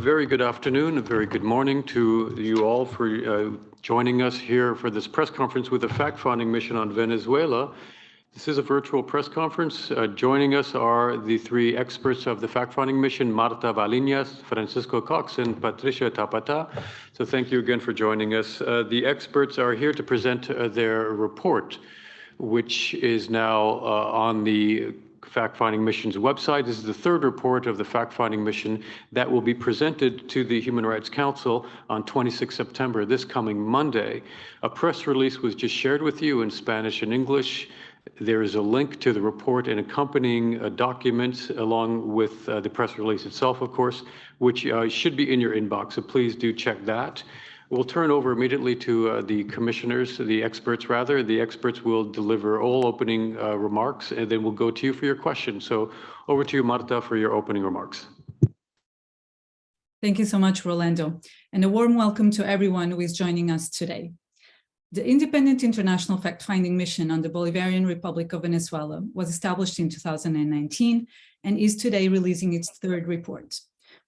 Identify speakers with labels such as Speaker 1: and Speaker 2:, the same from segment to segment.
Speaker 1: very good afternoon, a very good morning to you all for joining us here for this press conference with the fact-finding mission on Venezuela. This is a virtual press conference. Joining us are the three experts of the fact-finding mission, Marta, Valiñas, Francisco Cox, and Patricia, Tappatá. So thank you again for joining us. The experts are here to present their report, which is now on the fact-finding mission's website. This is the third report of the fact-finding mission that will be presented to the Human Rights Council on 26 September, this coming Monday. A press release was just shared with you in Spanish and English. There is a link to the report and accompanying documents along with the press release itself, of course, which should be in your inbox, so please do check that. We'll turn over immediately to the commissioners, the experts rather. The experts will deliver all opening remarks, and then we'll go to you for your questions. So over to you, Marta, for your opening remarks.
Speaker 2: Thank you so much, Rolando, and a warm welcome to everyone who is joining us today. The Independent International Fact-Finding Mission on the Bolivarian Republic of Venezuela was established in 2019 and is today releasing its third report.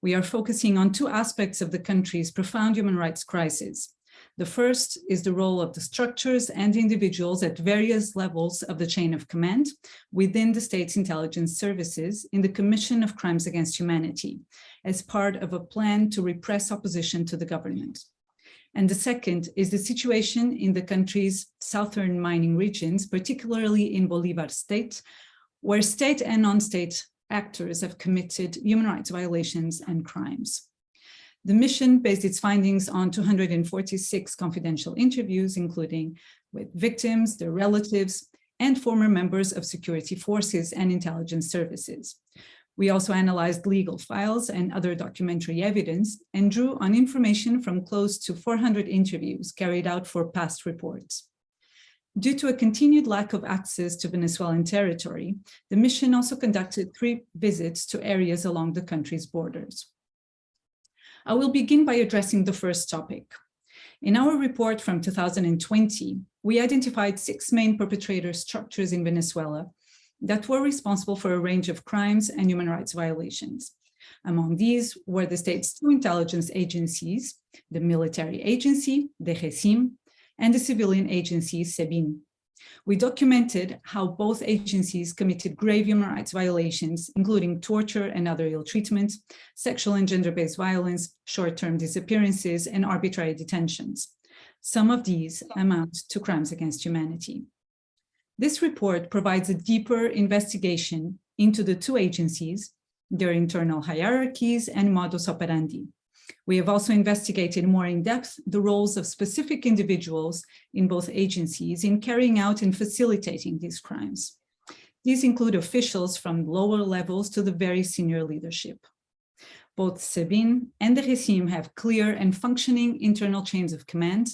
Speaker 2: We are focusing on two aspects of the country's profound human rights crisis. The first is the role of the structures and individuals at various levels of the chain of command within the state's intelligence services in the commission of crimes against humanity as part of a plan to repress opposition to the government. And the second is the situation in the country's southern mining regions, particularly in Bolivar state, where state and non-state actors have committed human rights violations and crimes. The mission based its findings on 246 confidential interviews, including with victims, their relatives, and former members of security forces and intelligence services. We also analyzed legal files and other documentary evidence and drew on information from close to 400 interviews carried out for past reports. Due to a continued lack of access to Venezuelan territory, the mission also conducted 3 visits to areas along the country's borders. I will begin by addressing the first topic. In our report from 2020, we identified 6 main perpetrator structures in Venezuela that were responsible for a range of crimes and human rights violations. Among these were the state's 2 intelligence agencies, the military agency, the HRC51, and the civilian agency, SEBIN. We documented how both agencies committed grave human rights violations, including torture and other ill treatment, sexual and gender-based violence, short-term disappearances, and arbitrary detentions. Some of these amount to crimes against humanity. This report provides a deeper investigation into the 2 agencies, their internal hierarchies, and modus operandi. We have also investigated more in depth the roles of specific individuals in both agencies in carrying out and facilitating these crimes. These include officials from lower levels to the very senior leadership. Both SEBIN and the HRC51 have clear and functioning internal chains of command,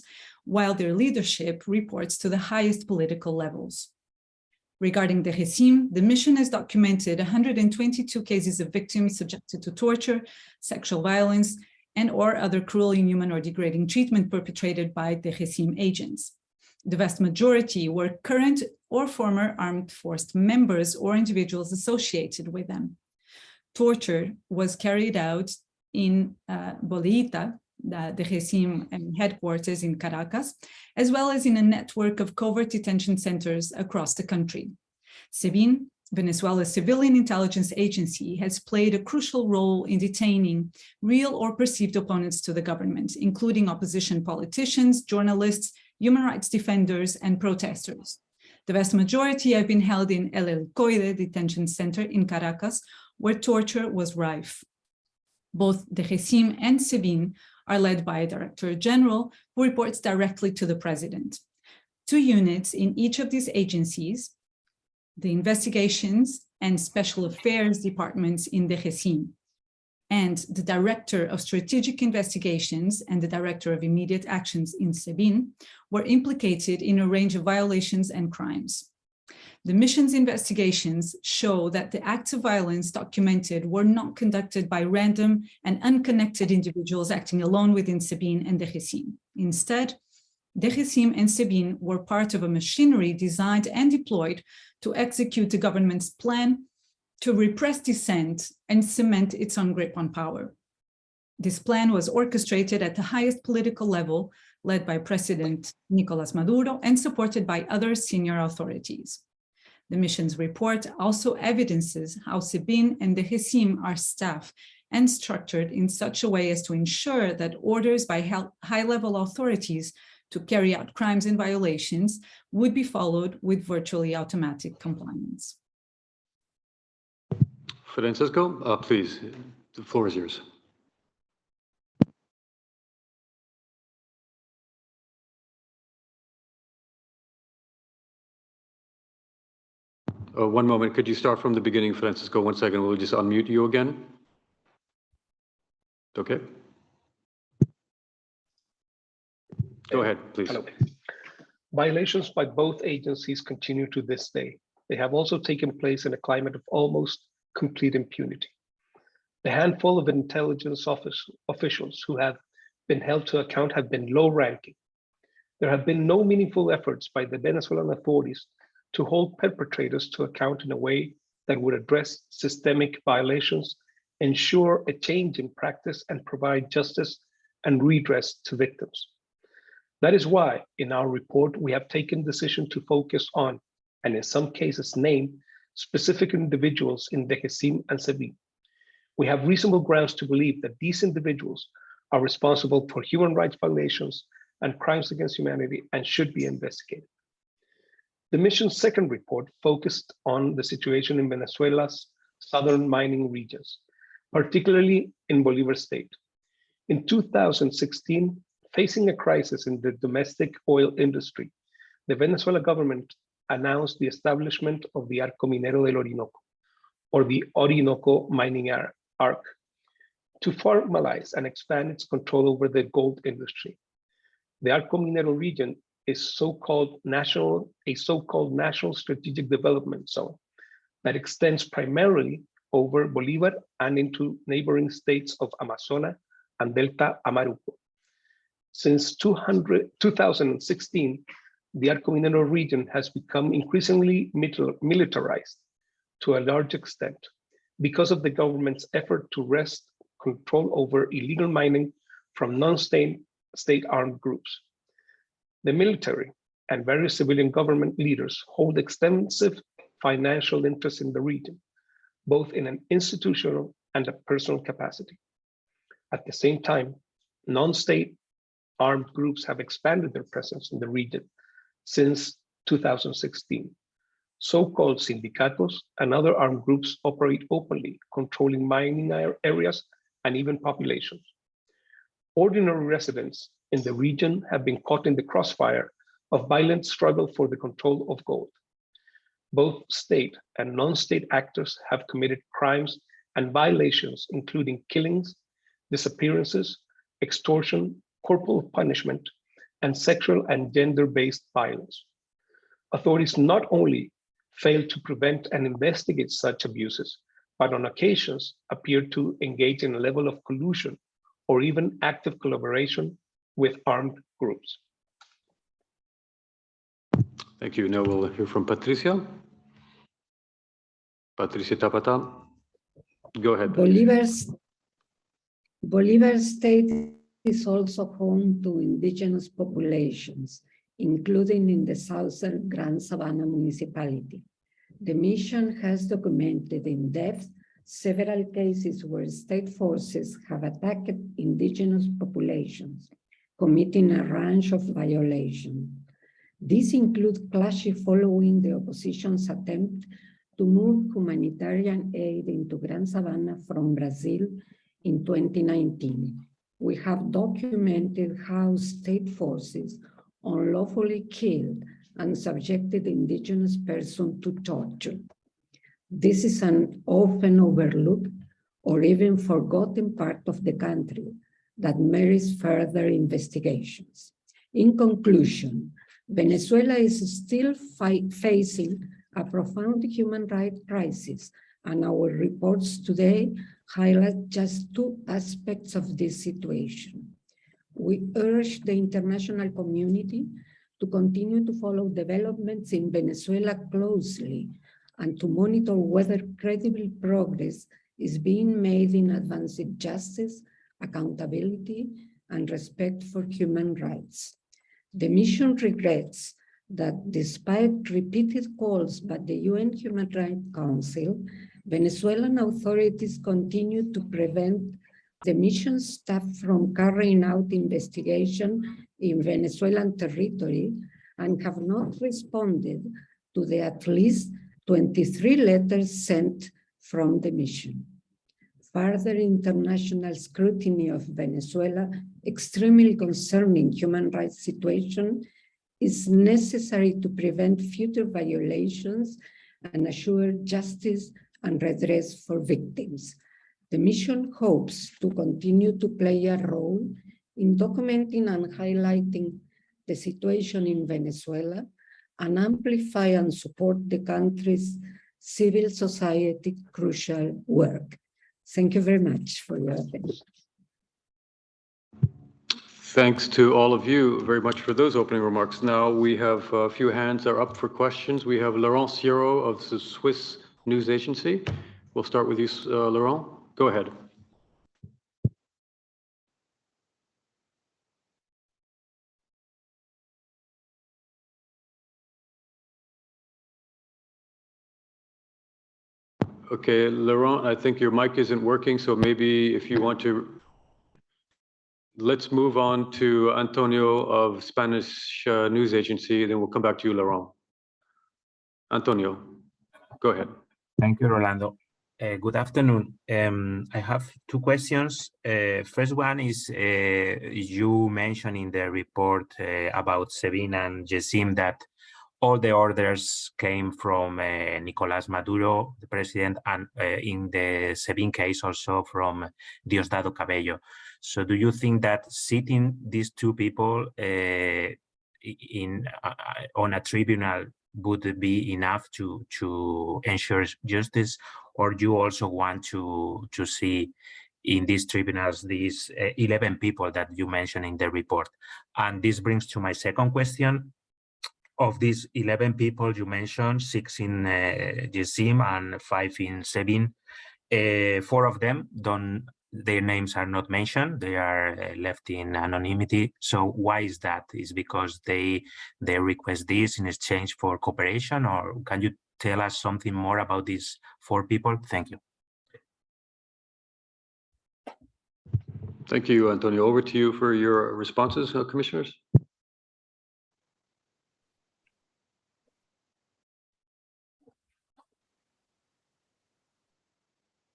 Speaker 2: while their leadership reports to the highest political levels. Regarding the HRC51, the mission has documented 122 cases of victims subjected to torture, sexual violence, and or other cruel, inhuman, or degrading treatment perpetrated by the HRC51 agents. The vast majority were current or former armed force members or individuals associated with them. Torture was carried out in Bolivarian, the HRC51 headquarters in Caracas, as well as in a network of covert detention centers across the country. SEBIN, Venezuela's civilian intelligence agency, has played a crucial role in detaining real or perceived opponents to the government, including opposition politicians, journalists, human rights defenders, and protesters. The vast majority have been held in El Helicoide detention center in Caracas, where torture was rife. Both the HRC51 and SEBIN are led by a director general who reports directly to the president. 2 units in each of these agencies, the investigations and special affairs departments in the HRC51, and the director of strategic investigations and the director of immediate actions in SEBIN were implicated in a range of violations and crimes. The mission's investigations show that the acts of violence documented were not conducted by random and unconnected individuals acting alone within SEBIN and the HRC51. Instead, the HRC51 and SEBIN were part of a machinery designed and deployed to execute the government's plan to repress dissent and cement its own grip on power. This plan was orchestrated at the highest political level, led by President Nicolas Maduro and supported by other senior authorities. The mission's report also evidences how SEBIN and the HECIM are staffed and structured in such a way as to ensure that orders by high-level authorities to carry out crimes and violations would be followed with virtually automatic compliance.
Speaker 1: Francisco, please, the floor is yours. One moment, could you start from the beginning, Francisco? 1 second, we'll just unmute you again. Okay. Go ahead, please.
Speaker 3: Hello. Violations by both agencies continue to this day. They have also taken place in a climate of almost complete impunity. The handful of intelligence officials who have been held to account have been low-ranking. There have been no meaningful efforts by the Venezuelan authorities to hold perpetrators to account in a way that would address systemic violations, ensure a change in practice, and provide justice and redress to victims. That is why, in our report, we have taken the decision to focus on, and in some cases name, specific individuals in the HECIM and SEBIN. We have reasonable grounds to believe that these individuals are responsible for human rights violations and crimes against humanity and should be investigated. The mission's second report focused on the situation in Venezuela's southern mining regions, particularly in Bolivar state. In 2016, facing a crisis in the domestic oil industry, the Venezuela government announced the establishment of the Arco Minero del Orinoco, or the Orinoco Mining Arc, to formalize and expand its control over the gold industry. The Arco Minero region is a so-called national strategic development zone that extends primarily over Bolivar and into neighboring states of Amazonas and Delta Amaruco. Since 2016, the Arco Minero region has become increasingly militarized to a large extent because of the government's effort to wrest control over illegal mining from non-state armed groups. The military and various civilian government leaders hold extensive financial interests in the region, both in an institutional and a personal capacity. At the same time, non-state armed groups have expanded their presence in the region since 2016. So-called sindicatos and other armed groups operate openly, controlling mining areas and even populations. Ordinary residents in the region have been caught in the crossfire of violent struggle for the control of gold. Both state and non-state actors have committed crimes and violations, including killings, disappearances, extortion, corporal punishment, and sexual and gender-based violence. Authorities not only fail to prevent and investigate such abuses, but on occasions appear to engage in a level of collusion or even active collaboration with armed groups.
Speaker 1: Thank you. Now we'll hear from Patricia. Patricia Tappatá. Go ahead.
Speaker 4: Bolivar state is also home to indigenous populations, including in the southern Gran Sabana municipality. The mission has documented in depth several cases where state forces have attacked indigenous populations, committing a range of violations. These include clashes following the opposition's attempt to move humanitarian aid into Gran Sabana from Brazil in 2019. We have documented how state forces unlawfully killed and subjected indigenous persons to torture. This is an often overlooked or even forgotten part of the country that merits further investigations. In conclusion, Venezuela is still facing a profound human rights crisis, and our reports today highlight just two aspects of this situation. We urge the international community to continue to follow developments in Venezuela closely and to monitor whether credible progress is being made in advancing justice accountability, and respect for human rights. The mission regrets that despite repeated calls by the UN Human Rights Council, Venezuelan authorities continue to prevent the mission staff from carrying out investigation in Venezuelan territory and have not responded to the at least 23 letters sent from the mission. Further international scrutiny of Venezuela, extremely concerning human rights situation, is necessary to prevent future violations and assure justice and redress for victims. The mission hopes to continue to play a role in documenting and highlighting the situation in Venezuela and amplify and support the country's civil society crucial work. Thank you very much for your attention.
Speaker 1: Thanks to all of you very much for those opening remarks. Now we have a few hands are up for questions. We have Laurent Siro of the Swiss News Agency. We'll start with you, Laurent. Go ahead. Okay, Laurent, I think your mic isn't working, so maybe if you want to, let's move on to Antonio of Spanish News Agency, then we'll come back to you, Laurent. Antonio, go ahead.
Speaker 5: Thank you, Rolando. Good afternoon. I have two questions. First one is, you mentioned in the report about SEBIN and JESIM that all the orders came from Nicolás Maduro, the president, and in the SEBIN case also from Diosdado Cabello. So do you think that sitting these two people on a tribunal would be enough to ensure justice, or do you also want to see in these tribunals these 11 people that you mentioned in the report? And this brings to my second question. Of these 11 people you mentioned, 6 in JESIM and 5 in SEBIN, 4 of them their names are not mentioned. They are left in anonymity. So why is that? Is because they request this in exchange for cooperation, or can you tell us something more about these 4 people? Thank you.
Speaker 1: Thank you, Antonio. Over to you for your responses, commissioners.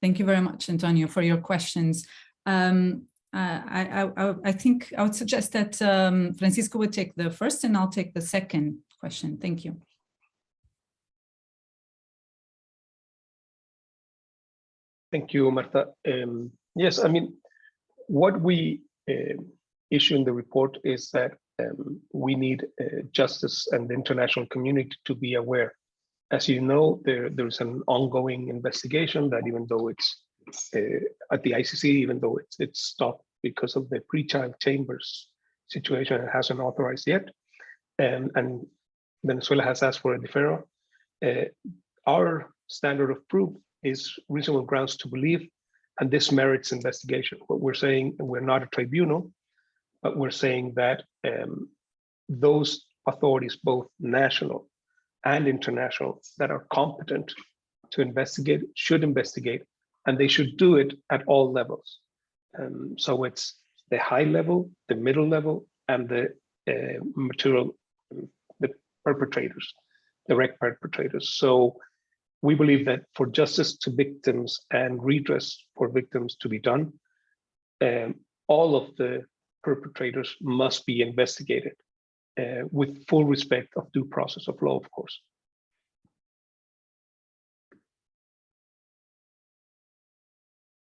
Speaker 2: Thank you very much, Antonio, for your questions. I think I would suggest that Francisco would take the first and I'll take the second question. Thank you.
Speaker 3: Thank you, Marta. Yes, I mean, what we issue in the report is that we need justice and the international community to be aware. As you know, there's an ongoing investigation that even though it's at the ICC, even though it's stopped because of the pre-trial chambers situation, it hasn't authorized yet. And Venezuela has asked for a deferral. Our standard of proof is reasonable grounds to believe, and this merits investigation. What we're saying, we're not a tribunal, but we're saying that those authorities, both national and international, that are competent to investigate, should investigate, and they should do it at all levels. So it's the high level, the middle level, and the perpetrators, direct perpetrators. So we believe that for justice to victims and redress for victims to be done, all of the perpetrators must be investigated with full respect of due process of law, of course.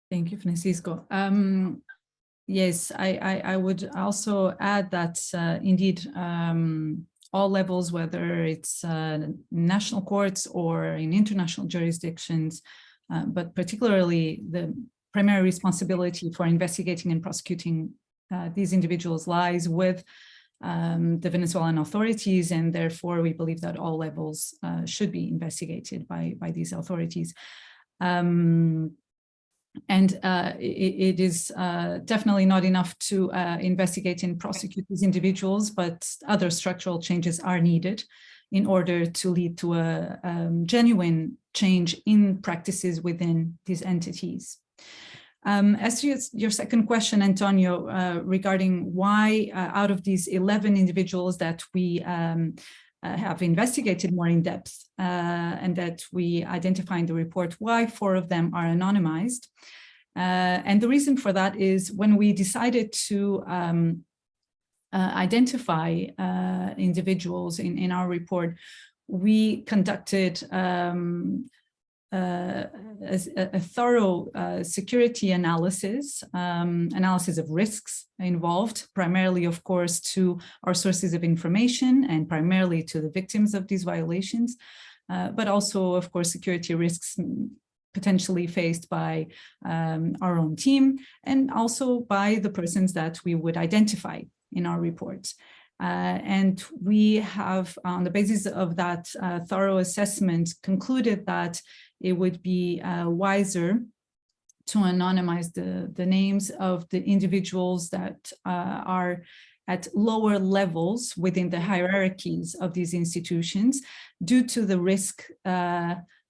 Speaker 2: Thank you, Francisco. Yes, I would also add that indeed, all levels, whether it's national courts or in international jurisdictions, but particularly the primary responsibility for investigating and prosecuting these individuals lies with the Venezuelan authorities, and therefore we believe that all levels should be investigated by these authorities. And it is definitely not enough to investigate and prosecute these individuals, but other structural changes are needed in order to lead to a genuine change in practices within these entities. As to your second question, Antonio, regarding why out of these 11 individuals that we have investigated more in depth and that we identify in the report, why 4 of them are anonymized. And the reason for that is when we decided to identify individuals in our report, we conducted a thorough security analysis of risks involved, primarily, of course, to our sources of information and primarily to the victims of these violations, but also, of course, security risks potentially faced by our own team and also by the persons that we would identify in our reports. And we have, on the basis of that thorough assessment, concluded that it would be wiser to anonymize the names of the individuals that are at lower levels within the hierarchies of these institutions due to the risk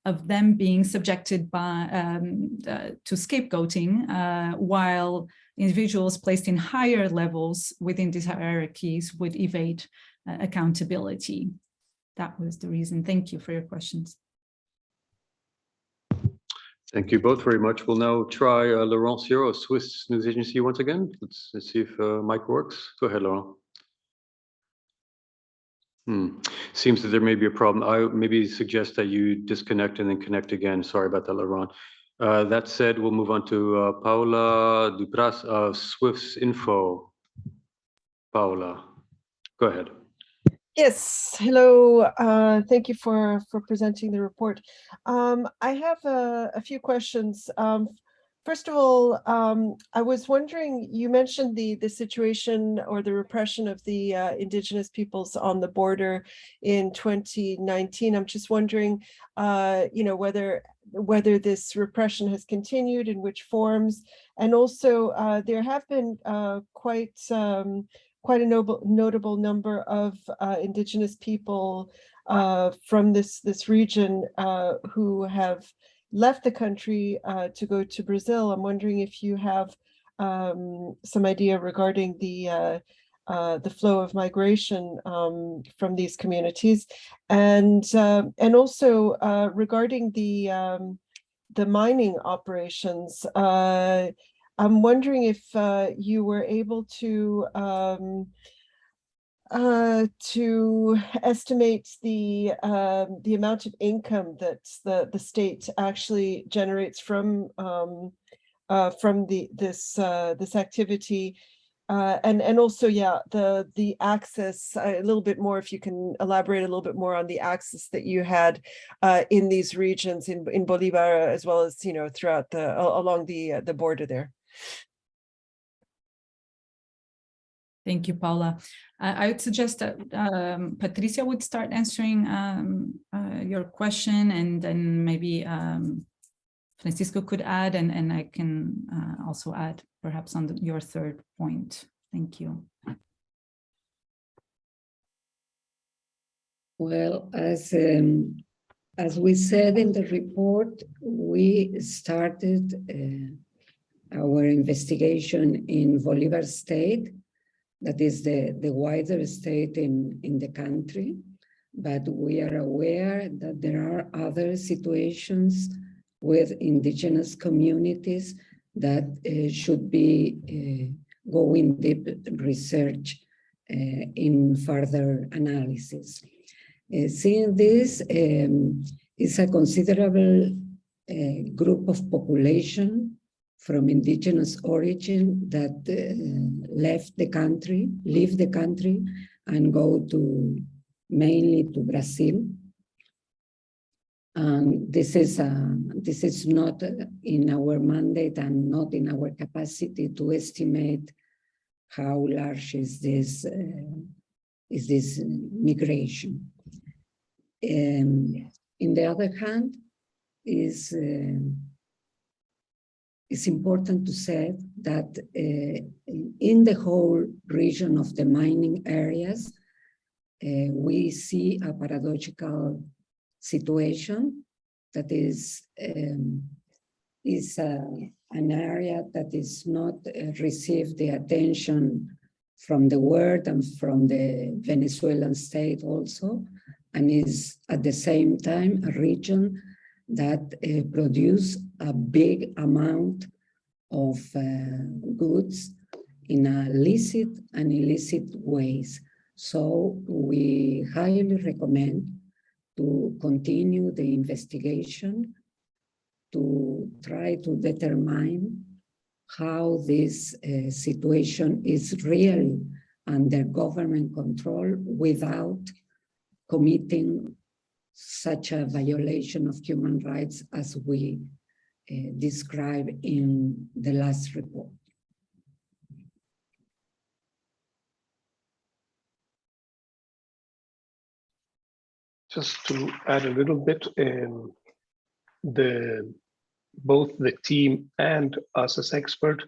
Speaker 2: of them being subjected to scapegoating, while individuals placed in higher levels within these hierarchies would evade accountability. That was the reason. Thank you for your questions.
Speaker 1: Thank you both very much. We'll now try Laurent Siro, a Swiss news agency once again. Let's see if mic works. Go ahead, Laurent. Seems that there may be a problem. I maybe suggest that you disconnect and then connect again. Sorry about that, Laurent. That said, we'll move on to Paula Dupras of Swift's Info. Paula, go ahead.
Speaker 6: Yes, hello. Thank you for presenting the report. I have a few questions. First of all, I was wondering, you mentioned the situation or the repression of the indigenous peoples on the border in 2019. I'm just wondering, whether this repression has continued, in which forms, and also there have been quite a notable number of indigenous people from this region who have left the country to go to Brazil. I'm wondering if you have some idea regarding the flow of migration from these communities, and also regarding the mining operations. I'm wondering if you were able to estimate the amount of income that the state actually generates from this activity, and also, yeah, the access a little bit more, if you can elaborate a little bit more on the access that you had in these regions in Bolivar, as well as throughout along the border there.
Speaker 2: Thank you, Paula. I would suggest that Patricia would start answering your question, and then maybe Francisco could add, and I can also add perhaps on your third point. Thank you.
Speaker 4: Well, as we said in the report, we started our investigation in Bolivar State. That is the wider state in the country, but we are aware that there are other situations with indigenous communities that should be going deep research in further analysis. Seeing this is a considerable group of population from indigenous origin that leave the country and go mainly to Brazil. And this is not in our mandate and not in our capacity to estimate how large is this migration. In the other hand, is it's important to say that in the whole region of the mining areas, we see a paradoxical situation that is an area that is not received the attention from the world and from the Venezuelan state also, and is at the same time a region that produce a big amount of goods in a licit and illicit ways. So we highly recommend to continue the investigation to try to determine how this situation is really under government control without committing such a violation of human rights as we described in the last report.
Speaker 3: Just to add a little bit, both the team and us as expert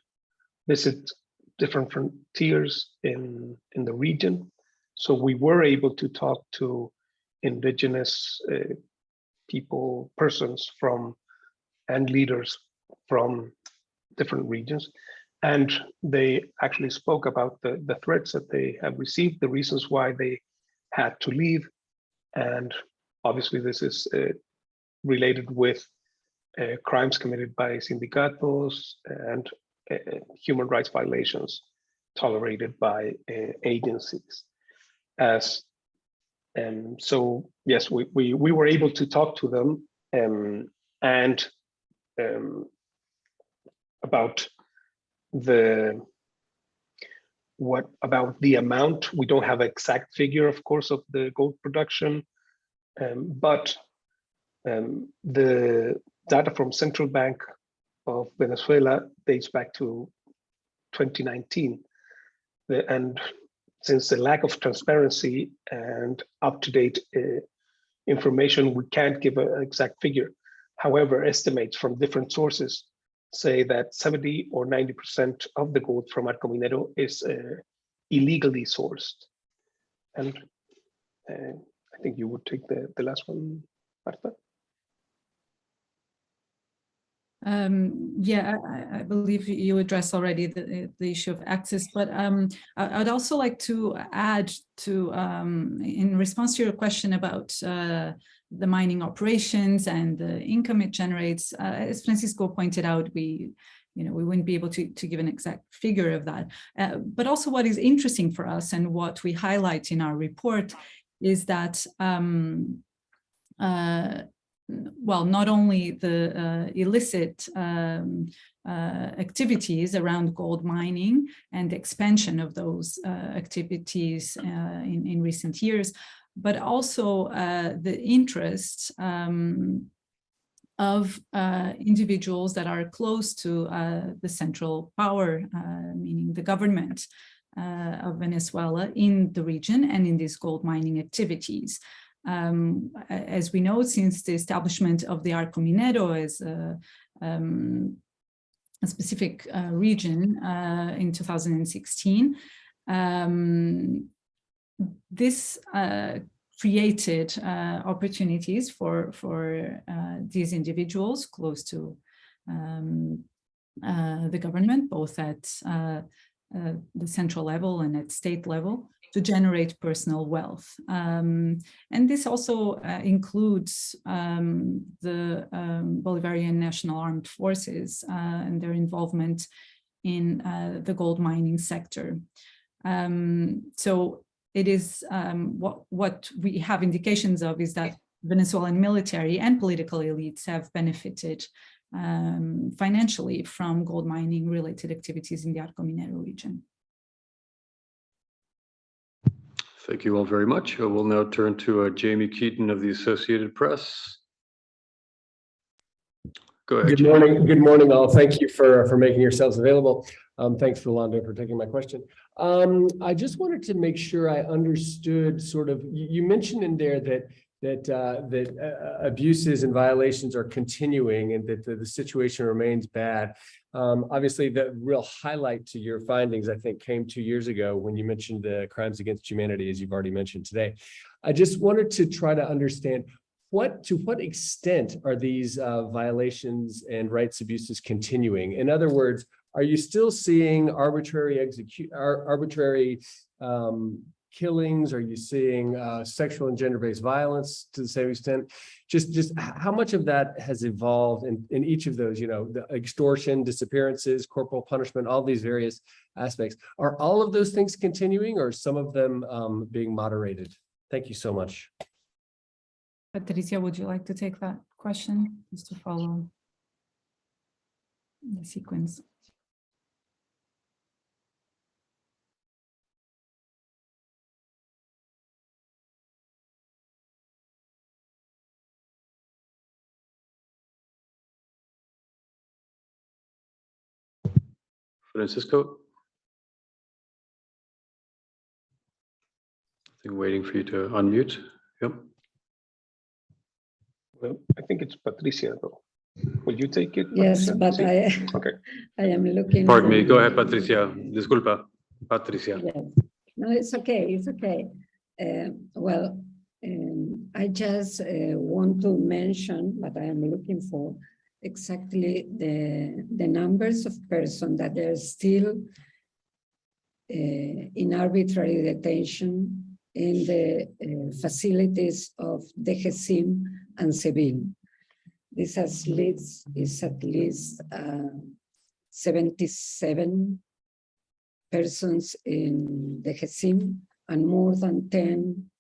Speaker 3: visit different frontiers in the region. So we were able to talk to indigenous persons from, and leaders from different regions. And they actually spoke about the threats that they have received, the reasons why they had to leave. And obviously this is related with crimes committed by sindicatos and human rights violations tolerated by agencies. So yes, we were able to talk to them and about the amount. We don't have an exact figure, of course, of the gold production, but the data from Central Bank of Venezuela dates back to 2019. And since the lack of transparency and up-to-date information, we can't give an exact figure. However, estimates from different sources say that 70 or 90% of the gold from Arco Minero is illegally sourced. And I think you would take the last one, Marta.
Speaker 2: Yeah, I believe you addressed already the issue of access, but I'd also like to add to, in response to your question about the mining operations and the income it generates, as Francisco pointed out, we wouldn't be able to give an exact figure of that. But also what is interesting for us and what we highlight in our report is that well, not only the illicit activities around gold mining and the expansion of those activities in recent years, but also the interest of individuals that are close to the central power, meaning the government of Venezuela in the region and in these gold mining activities. As we know, since the establishment of the Arco Minero as a specific region in 2016, this created opportunities for these individuals close to the government, both at the central level and at state level, to generate personal wealth. And this also includes the Bolivarian National Armed Forces and their involvement in the gold mining sector. So it is what we have indications of is that Venezuelan military and political elites have benefited financially from gold mining related activities in the Arco Minero region.
Speaker 1: Thank you all very much. We'll now turn to Jamie Keaton of the Associated Press. Go ahead.
Speaker 7: Good morning. Good morning, all. Thank you for making yourselves available. Thanks, Rolando, for taking my question. I just wanted to make sure I understood sort of, you mentioned in there that that abuses and violations are continuing and that the situation remains bad. Obviously, the real highlight to your findings, I think, came 2 years ago when you mentioned the crimes against humanity, as you've already mentioned today. I just wanted to try to understand to what extent are these violations and rights abuses continuing? In other words, are you still seeing arbitrary killings? Are you seeing sexual and gender-based violence to the same extent? Just how much of that has evolved in each of those, the extortion, disappearances, corporal punishment, all these various aspects. Are all of those things continuing or some of them being moderated? Thank you so much.
Speaker 2: Patricia, would you like to take that question just to follow the sequence?
Speaker 1: Francisco? I think waiting for you to unmute. Yep.
Speaker 3: Well, I think it's Patricia, though. Will you take it?
Speaker 4: Yes,
Speaker 3: Patricia?
Speaker 4: but
Speaker 3: Okay.
Speaker 4: I am looking.
Speaker 1: Pardon me. Go ahead, Patricia. Disculpa, Patricia.
Speaker 4: Yes. No, it's okay. It's okay. I just want to mention, but I am looking for exactly the numbers of persons that are still in arbitrary detention in the facilities of DGCIM and Seville. This is at least 77 persons in DGCIM and more than 10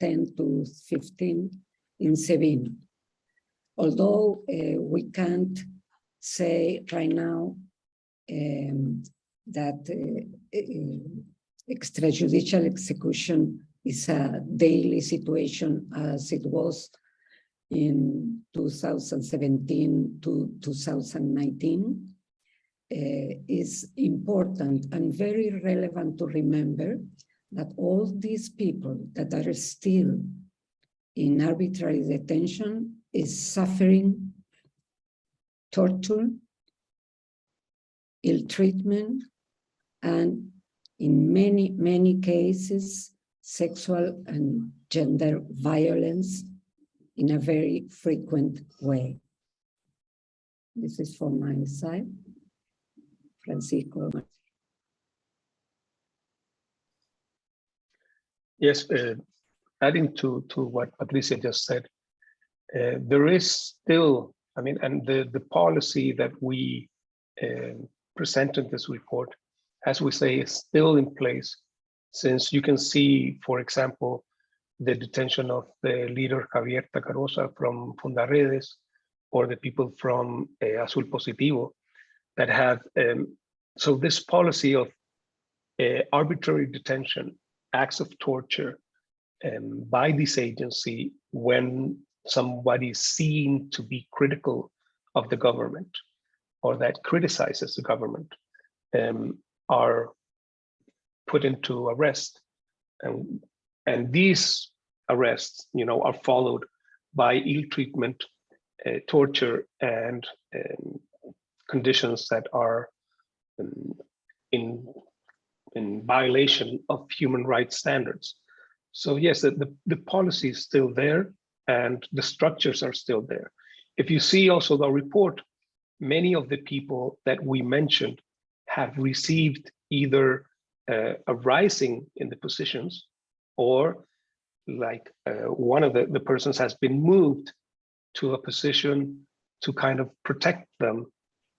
Speaker 4: to 15 in Seville. Although we can't say right now that extrajudicial execution is a daily situation as it was in 2017 to 2019, is important and very relevant to remember that all these people that are still in arbitrary detention is suffering torture, ill treatment, and in many cases, sexual and gender violence in a very frequent way. This is from my side. Francisco.
Speaker 3: Yes, adding to what Patricia just said, there is still, and the policy that we present in this report, as we say, is still in place, since you can see, for example, the detention of the leader Javier Tacarosa from Fundaredes, or the people from Azul Positivo that have, so this policy of arbitrary detention, acts of torture by this agency when somebody is seen to be critical of the government or that criticizes the government are put into arrest. And these arrests, are followed by ill treatment, torture, and conditions that are in violation of human rights standards. So yes, the policy is still there and the structures are still there. If you see also the report, many of the people that we mentioned have received either a rising in the positions, or like one of the persons has been moved to a position to kind of protect them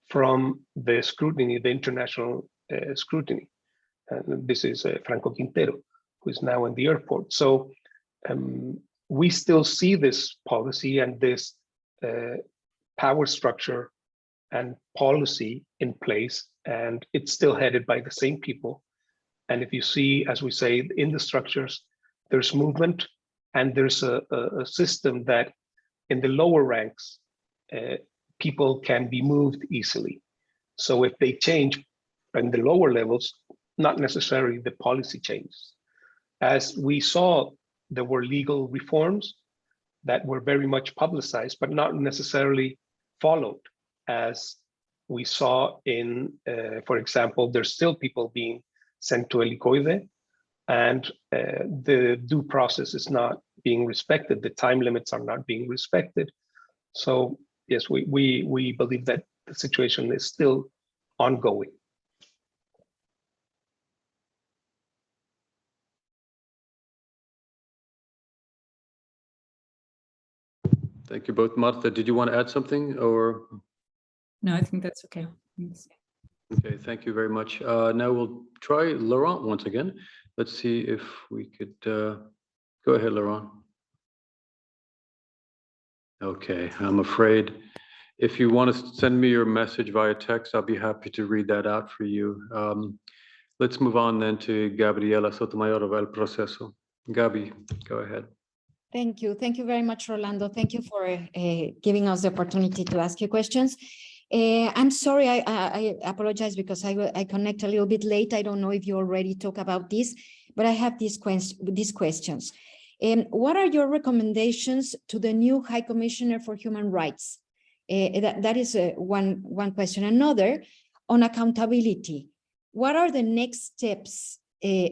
Speaker 3: from the scrutiny, the international scrutiny. And this is Franco Quintero, who is now in the airport. So we still see this policy and this power structure and policy in place, and it's still headed by the same people. And if you see, as we say, in the structures, there's movement, and there's a system that in the lower ranks, people can be moved easily. So if they change in the lower levels, not necessarily the policy changes. As we saw there were legal reforms that were very much publicized, but not necessarily followed, as we saw in, for example, there's still people being sent to helicoide, and the due process is not being respected. The time limits are not being respected. So yes, we believe that the situation is still ongoing.
Speaker 1: Thank you both. Marta, did you want to add something, or?
Speaker 2: No, I think that's okay. Thanks.
Speaker 1: Okay, thank you very much. Now we'll try Laurent once again. Let's see if we could, go ahead, Laurent. Okay, I'm afraid if you want to send me your message via text, I'll be happy to read that out for you. Let's move on then to Gabriela Sotomayor of El Proceso. Gabi, go ahead.
Speaker 8: Thank you. Thank you very much, Rolando. Thank you for giving us the opportunity to ask you questions. I'm sorry, I apologize because I connect a little bit late. I don't know if you already talked about this, but I have these questions. What are your recommendations to the new High Commissioner for Human Rights? That is one question. Another, on accountability. What are the next steps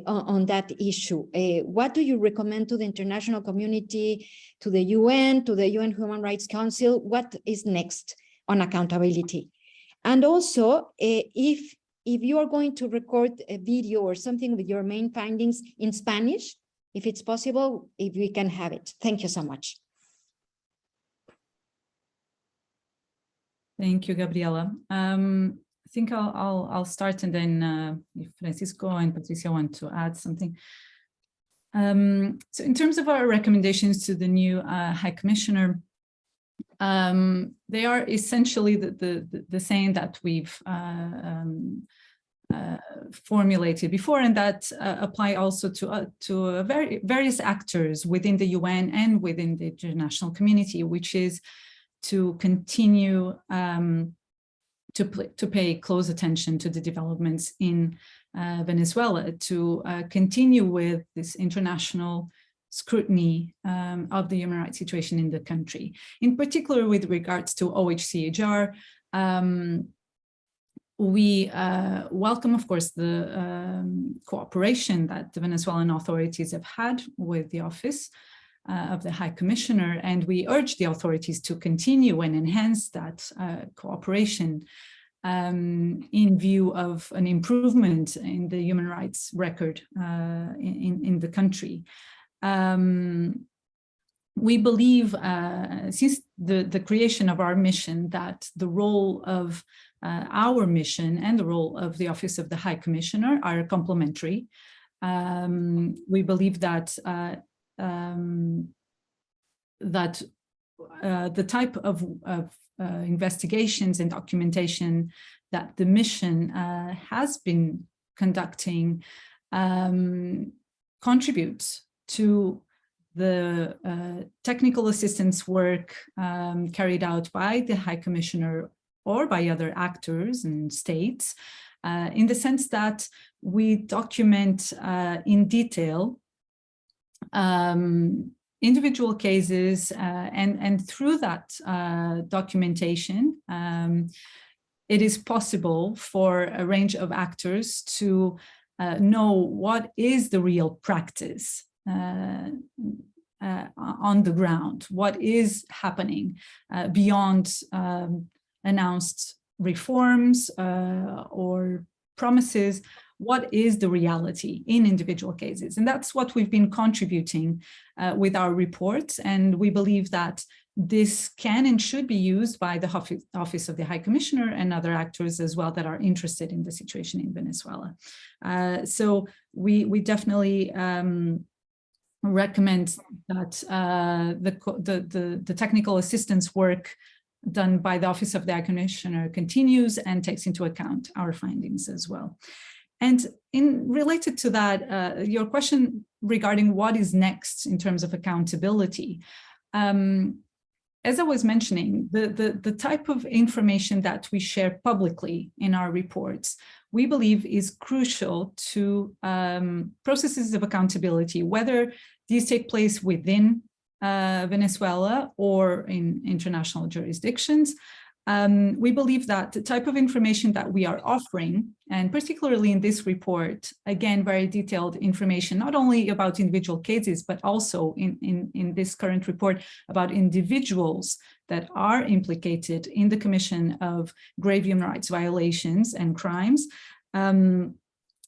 Speaker 8: on that issue? What do you recommend to the international community, to the UN Human Rights Council? What is next on accountability? And also, if you are going to record a video or something with your main findings in Spanish, if it's possible, if we can have it. Thank you so much.
Speaker 2: Thank you, Gabriela. I think I'll start, and then if Francisco and Patricia want to add something. So in terms of our recommendations to the new High Commissioner, they are essentially the same that we've formulated before, and that apply also to various actors within the UN and within the international community, which is to continue to pay close attention to the developments in Venezuela, to continue with this international scrutiny of the human rights situation in the country. In particular, with regards to OHCHR, we welcome, of course, the cooperation that the Venezuelan authorities have had with the Office of the High Commissioner, and we urge the authorities to continue and enhance that cooperation in view of an improvement in the human rights record in the country. We believe, since the creation of our mission, that the role of our mission and the role of the Office of the High Commissioner are complementary. We believe that the type of investigations and documentation that the mission has been conducting contributes to the technical assistance work carried out by the High Commissioner or by other actors and states, in the sense that we document in detail individual cases, and through that documentation, it is possible for a range of actors to know what is the real practice on the ground, what is happening beyond announced reforms or promises. What is the reality in individual cases? And that's what we've been contributing with our reports. And we believe that this can and should be used by the Office of the High Commissioner and other actors as well that are interested in the situation in Venezuela. So we definitely recommend that the technical assistance work done by the Office of the High Commissioner continues and takes into account our findings as well. And related to that, your question regarding what is next in terms of accountability, as I was mentioning, the type of information that we share publicly in our reports we believe is crucial to processes of accountability, whether these take place within Venezuela or in international jurisdictions. We believe that the type of information that we are offering, and particularly in this report, again, very detailed information, not only about individual cases, but also in this current report about individuals that are implicated in the commission of grave human rights violations and crimes,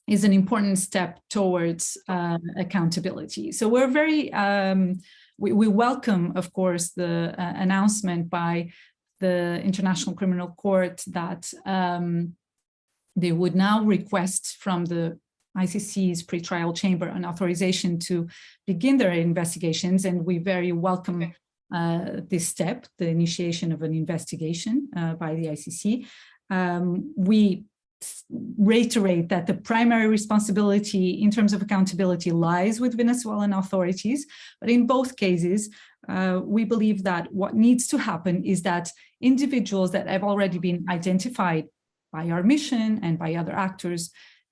Speaker 2: is an important step towards accountability. So we're very, we welcome, of course, the announcement by the International Criminal Court that they would now request from the ICC's pretrial chamber an authorization to begin their investigations, and we very welcome this step, the initiation of an investigation by the ICC. We reiterate that the primary responsibility in terms of accountability lies with Venezuelan authorities, but in both cases, we believe that what needs to happen is that individuals that have already been identified by our mission and by other actors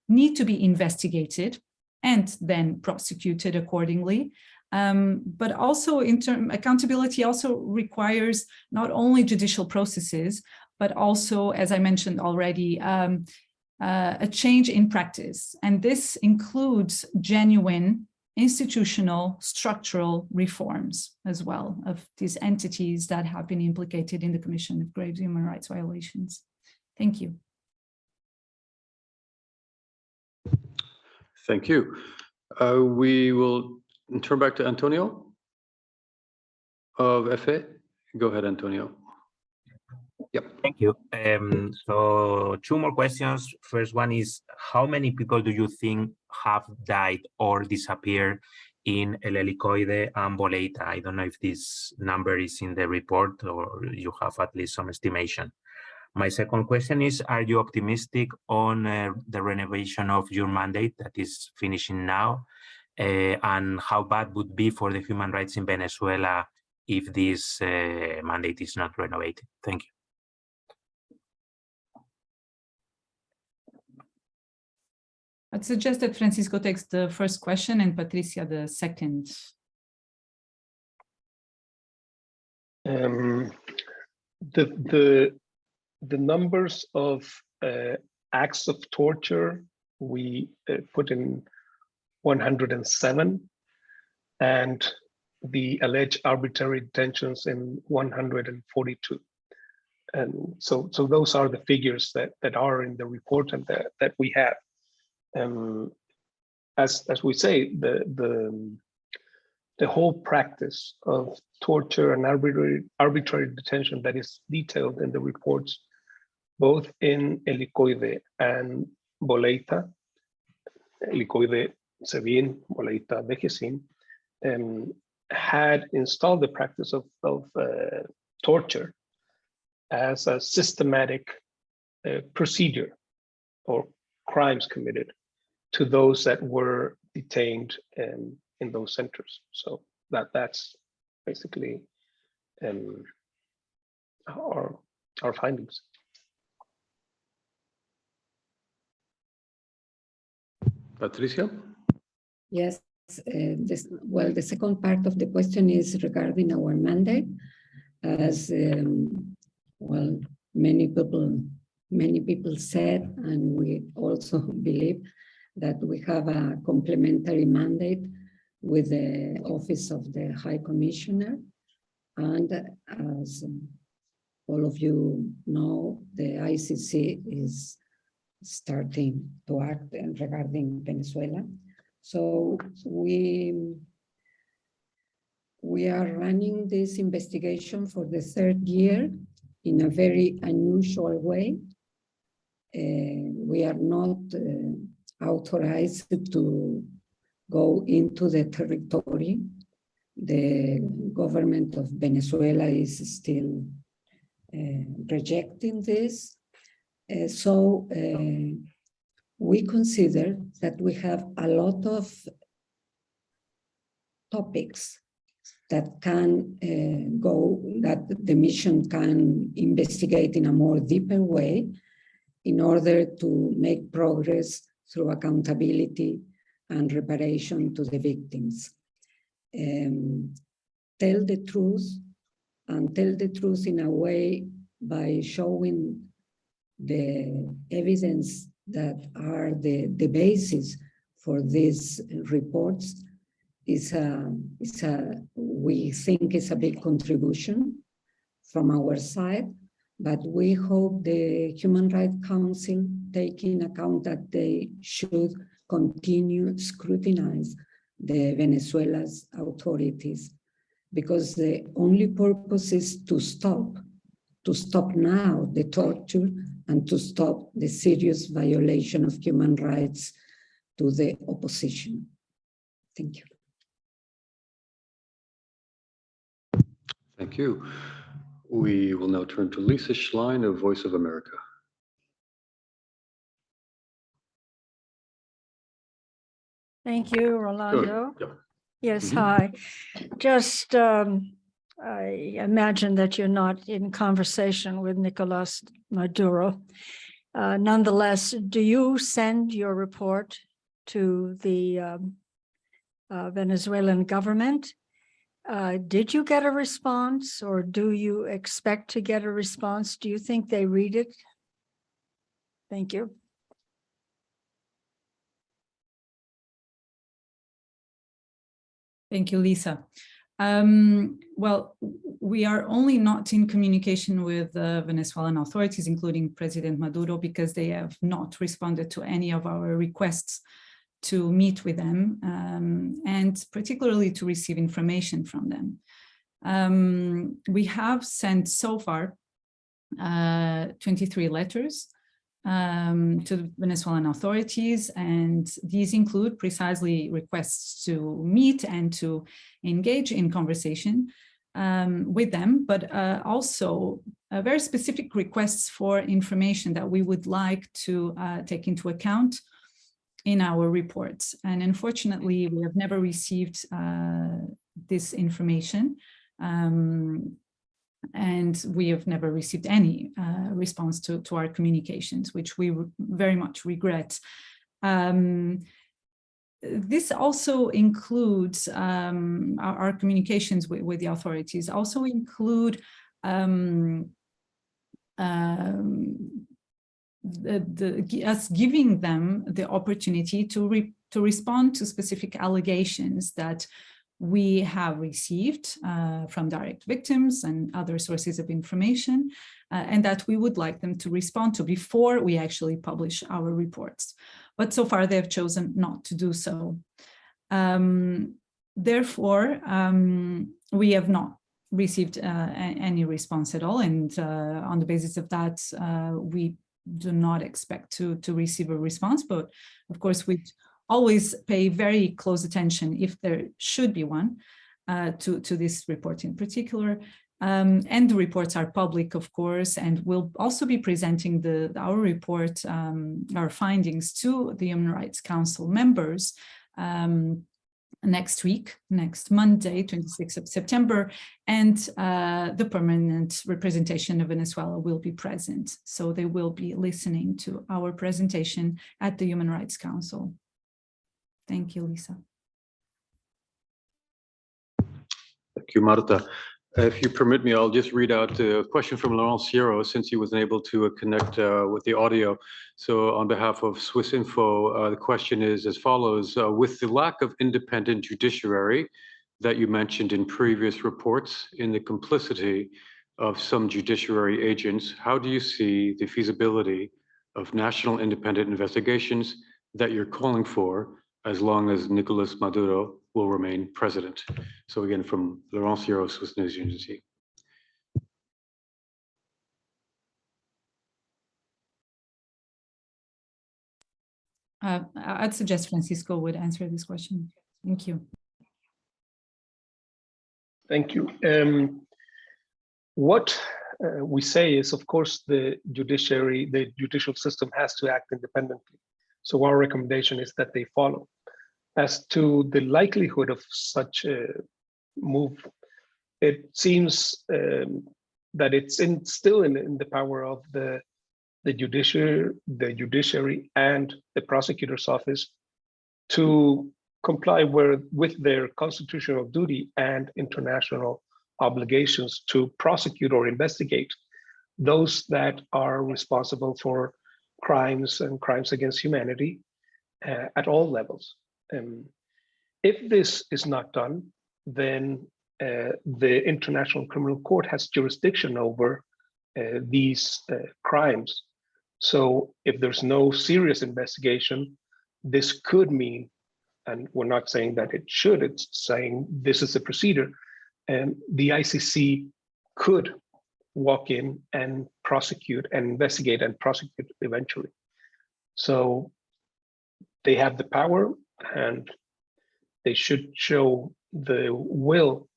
Speaker 2: need to be investigated and then prosecuted accordingly. But also accountability also requires not only judicial processes, but also, as I mentioned already, a change in practice. And this includes genuine institutional, structural reforms as well of these entities that have been implicated in the commission of grave human rights violations. Thank you.
Speaker 1: Thank you. We will turn back to Antonio of FA. Go ahead, Antonio. Yep.
Speaker 5: Thank you. So 2 more questions. First one is, how many people do you think have died or disappeared in El Helicoide and Boleta? I don't know if this number is in the report or you have at least some estimation. My second question is, are you optimistic on the renovation of your mandate that is finishing now? And how bad would be for the human rights in Venezuela if this mandate is not renovated? Thank you.
Speaker 2: I'd suggest that Francisco takes the first question and Patricia the second.
Speaker 3: The numbers of acts of torture we put in 107, and the alleged arbitrary detentions in 142. And so those are the figures that are in the report and that we have. As we say, the whole practice of torture and arbitrary detention that is detailed in the reports, both in Helicoide and Boleta, Helicoide Sevin, Boleta Vejesin, had installed the practice of torture as a systematic procedure or crimes committed to those that were detained in those centers. So that's basically our findings.
Speaker 1: Patricia?
Speaker 4: Yes, the second part of the question is regarding our mandate. As many people said, and we also believe that we have a complementary mandate with the Office of the High Commissioner. And as all of you know, the ICC is starting to act regarding Venezuela. So we are running this investigation for the 3rd year in a very unusual way. We are not authorized to go into the territory. The government of Venezuela is still rejecting this. So we consider that we have a lot of topics that can that the mission can investigate in a more deeper way. in order to make progress through accountability and reparation to the victims. Tell the truth, and tell the truth in a way by showing the evidence that are the basis for these reports we think is a big contribution from our side, but we hope the Human Rights Council take in account that they should continue scrutinize the Venezuela's authorities, because the only purpose is to stop now the torture and to stop the serious violation of human rights to the opposition. Thank you.
Speaker 1: Thank you. We will now turn to Lisa Schlein of Voice of America.
Speaker 9: Thank you, Rolando.
Speaker 1: Yep.
Speaker 9: Yes,
Speaker 1: Mhm.
Speaker 9: hi. Just, I imagine that you're not in conversation with Nicolas Maduro. Nonetheless, do you send your report to the Venezuelan government? Did you get a response, or do you expect to get a response? Do you think they read it? Thank you.
Speaker 2: Thank you, Lisa. Well, we are only not in communication with the Venezuelan authorities, including President Maduro, because they have not responded to any of our requests to meet with them, and particularly to receive information from them. We have sent so far 23 letters to the Venezuelan authorities, and these include precisely requests to meet and to engage in conversation with them, but also very specific requests for information that we would like to take into account in our reports. And unfortunately, we have never received this information, and we have never received any response to our communications, which we very much regret. This also includes our communications with the authorities also include us giving them the opportunity to respond to specific allegations that we have received from direct victims and other sources of information, and that we would like them to respond to before we actually publish our reports. But so far, they have chosen not to do so. Therefore, we have not received any response at all, and on the basis of that, we do not expect to receive a response. But of course, we always pay very close attention, if there should be one, to this report in particular. And the reports are public, of course, and we'll also be presenting our report, our findings to the Human Rights Council members next week, next Monday, 26th of September, and the permanent representation of Venezuela will be present. So they will be listening to our presentation at the Human Rights Council. Thank you, Lisa.
Speaker 1: Thank you, Marta. If you permit me, I'll just read out a question from Laurent Sierra, since he wasn't able to connect with the audio. So on behalf of Swiss Info, the question is as follows. With the lack of independent judiciary that you mentioned in previous reports, in the complicity of some judiciary agents, how do you see the feasibility of national independent investigations that you're calling for as long as Nicolas Maduro will remain president? So again, from Laurent Sierra, Swiss News Agency.
Speaker 2: I'd suggest Francisco would answer this question. Thank you.
Speaker 3: Thank you. What we say is, of course, the judicial system has to act independently. So our recommendation is that they follow. As to the likelihood of such a move, it seems that it's still in the power of the the judiciary and the prosecutor's office to comply with their constitutional duty and international obligations to prosecute or investigate those that are responsible for crimes and crimes against humanity at all levels. If this is not done, then the International Criminal Court has jurisdiction over these crimes. So if there's no serious investigation, this could mean, and we're not saying that it should, it's saying this is the procedure, and the ICC could walk in and prosecute and investigate and prosecute eventually. So they have the power and they should show the will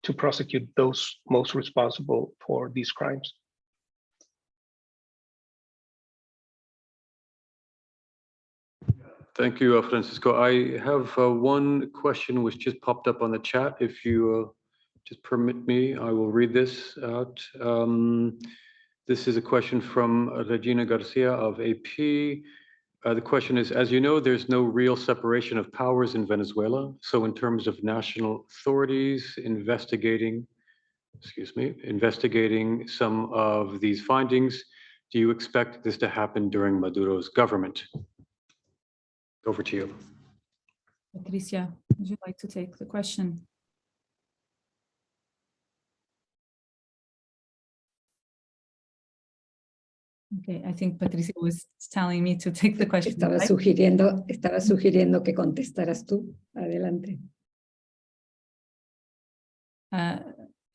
Speaker 3: to prosecute those most responsible for these crimes.
Speaker 1: Thank you, Francisco. I have one question which just popped up on the chat. If you just permit me, I will read this out. This is a question from Regina Garcia of AP. The question is, as you know, there's no real separation of powers in Venezuela. So in terms of national authorities investigating some of these findings, do you expect this to happen during Maduro's government? Over to you.
Speaker 2: Patricia, would you like to take the question? Okay, I think Patricia was telling me to take the question.
Speaker 4: Estaba sugiriendo que contestaras tú. Adelante.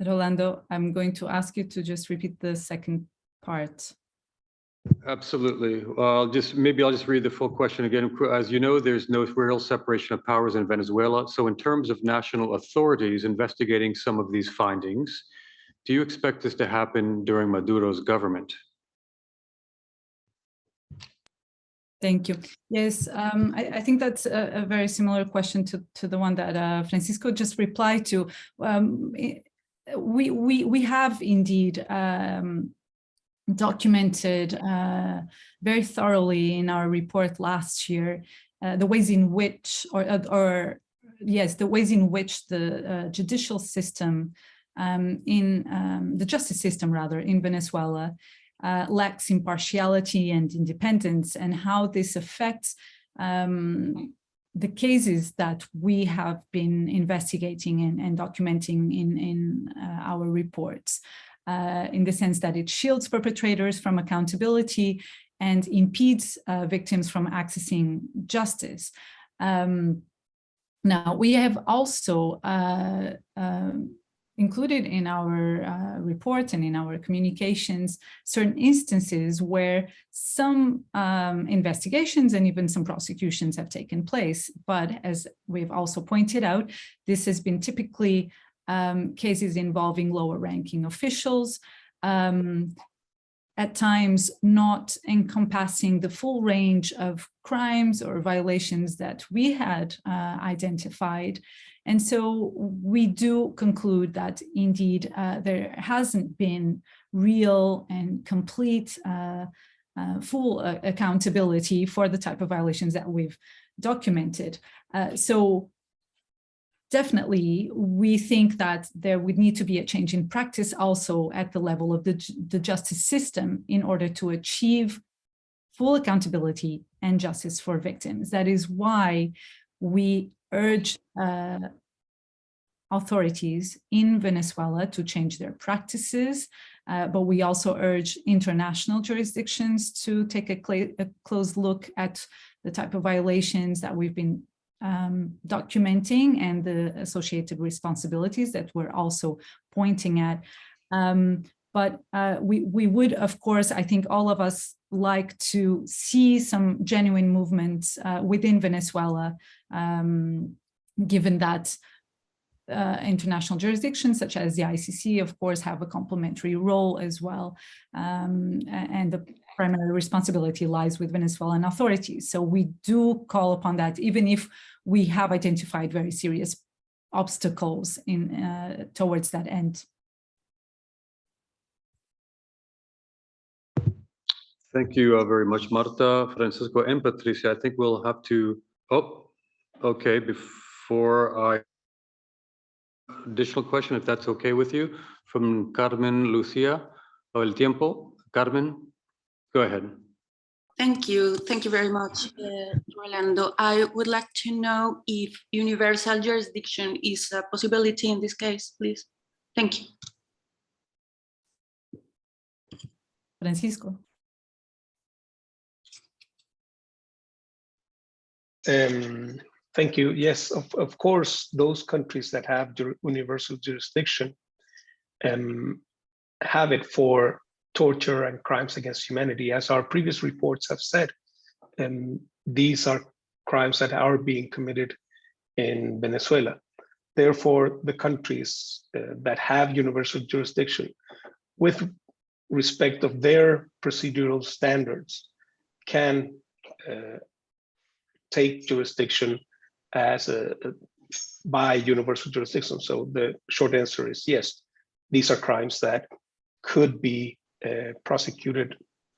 Speaker 2: Rolando, I'm going to ask you to just repeat the second part.
Speaker 1: Absolutely. Maybe I'll just read the full question again. As you know, there's no real separation of powers in Venezuela. So in terms of national authorities investigating some of these findings, do you expect this to happen during Maduro's government?
Speaker 2: Thank you. Yes, I think that's a very similar question to the one that Francisco just replied to. We have indeed documented very thoroughly in our report last year the ways in which, the ways in which the judicial system the justice system rather in Venezuela lacks impartiality and independence, and how this affects the cases that we have been investigating and documenting in our reports, in the sense that it shields perpetrators from accountability and impedes victims from accessing justice. Now, we have also included in our report and in our communications certain instances where some investigations and even some prosecutions have taken place. But as we've also pointed out, this has been typically cases involving lower ranking officials, at times not encompassing the full range of crimes or violations that we had identified. And so we do conclude that indeed there hasn't been real and complete full accountability for the type of violations that we've documented. So definitely, we think that there would need to be a change in practice also at the level of the justice system in order to achieve full accountability and justice for victims. That is why we urge authorities in Venezuela to change their practices, but we also urge international jurisdictions to take a close look at the type of violations that we've been documenting and the associated responsibilities that we're also pointing at. But we would, of course, I think all of us like to see some genuine movements within Venezuela, given that international jurisdictions such as the ICC, of course, have a complementary role as well. And the primary responsibility lies with Venezuelan authorities. So we do call upon that, even if we have identified very serious obstacles towards that end.
Speaker 1: Thank you very much, Marta, Francisco, and Patricia. I think we'll have to, okay, before I, additional question, if that's okay with you, from Carmen Lucia, El Tiempo. Carmen, go ahead.
Speaker 10: Thank you very much, Rolando. I would like to know if universal jurisdiction is a possibility in this case, please. Thank you.
Speaker 2: Francisco.
Speaker 3: Thank you. Yes, of course, those countries that have universal jurisdiction have it for torture and crimes against humanity. As our previous reports have said, these are crimes that are being committed in Venezuela. Therefore, the countries that have universal jurisdiction, with respect of their procedural standards, can take jurisdiction as by universal jurisdiction. So the short answer is yes, these are crimes that could be prosecuted,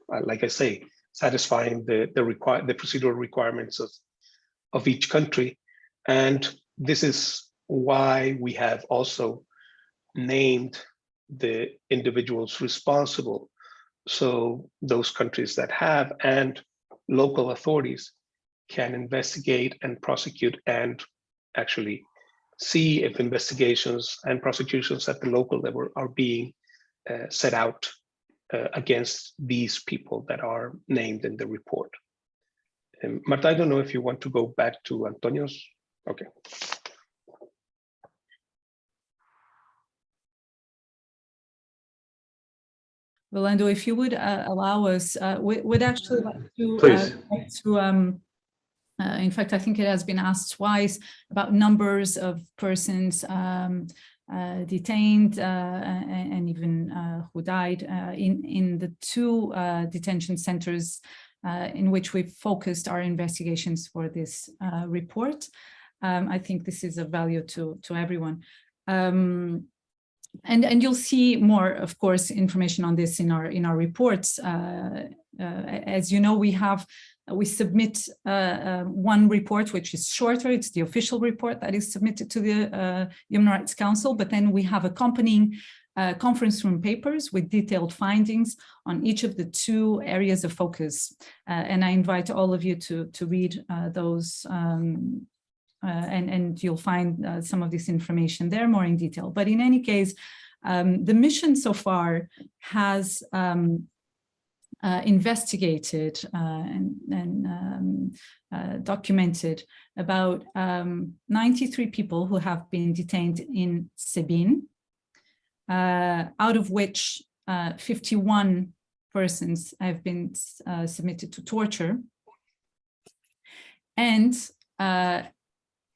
Speaker 3: like I say, satisfying the procedural requirements of each country. And this is why we have also named the individuals responsible. So those countries that have and local authorities can investigate and prosecute and actually see if investigations and prosecutions at the local level are being set out against these people that are named in the report. Marta, I don't know if you want to go back to Antonio's. Okay.
Speaker 2: Rolando, if you would allow us, we'd actually like to, in fact, I think it has been asked twice about numbers of persons detained and even who died in the two detention centers in which we've focused our investigations for this report. I think this is of value to everyone. And you'll see more, of course, information on this in our reports. As you know, we submit one report which is shorter. It's the official report that is submitted to the Human Rights Council, but then we have accompanying conference room papers with detailed findings on each of the two areas of focus. And I invite all of you to read those and you'll find some of this information there more in detail. But in any case, the mission so far has investigated and documented about 93 people who have been detained in Sebin, out of which 51 persons have been submitted to torture. And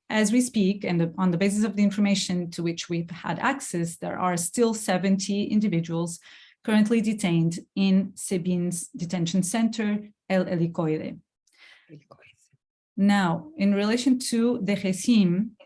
Speaker 2: as we speak, and on the basis of the information to which we've had access, there are still 70 individuals currently detained in Sebin's detention center, El Helicoide. Now, in relation to the regime,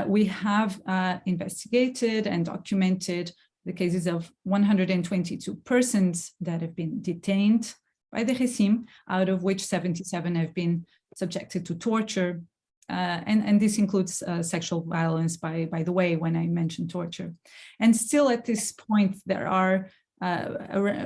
Speaker 2: we have investigated and documented the cases of 122 persons that have been detained by the regime, out of which 77 have been subjected to torture. And this includes sexual violence, by the way, when I mentioned torture. And still at this point, there are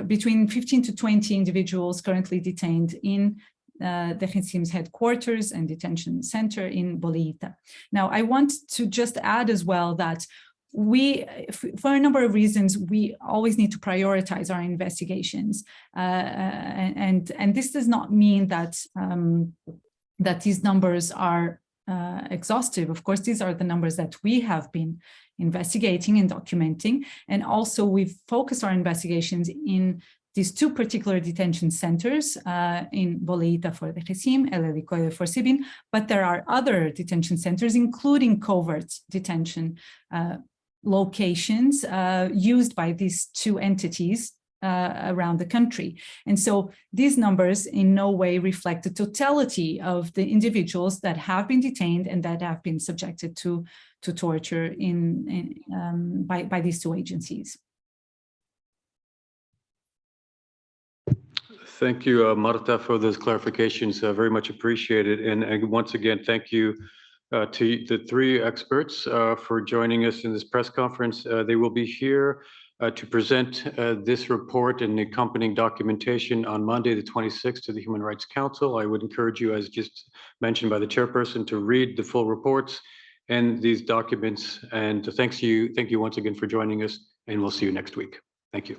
Speaker 2: between 15 to 20 individuals currently detained in the regime's headquarters and detention center in Bolivia. Now, I want to just add as well that for a number of reasons, we always need to prioritize our investigations. And this does not mean that, that these numbers are exhaustive. Of course, these are the numbers that we have been investigating and documenting. And also we've focused our investigations in these two particular detention centers in Bolivia for the regime, El Helicoide for Sebin, but there are other detention centers, including covert detention locations used by these two entities around the country. And so these numbers in no way reflect the totality of the individuals that have been detained and that have been subjected to torture by these two agencies.
Speaker 1: Thank you, Marta, for those clarifications. Very much appreciated. And once again, thank you to the three experts for joining us in this press conference. They will be here to present this report and the accompanying documentation on Monday, the 26th, to the Human Rights Council. I would encourage you, as just mentioned by the chairperson, to read the full reports and these documents. And thank you once again for joining us, and we'll see you next week. Thank you.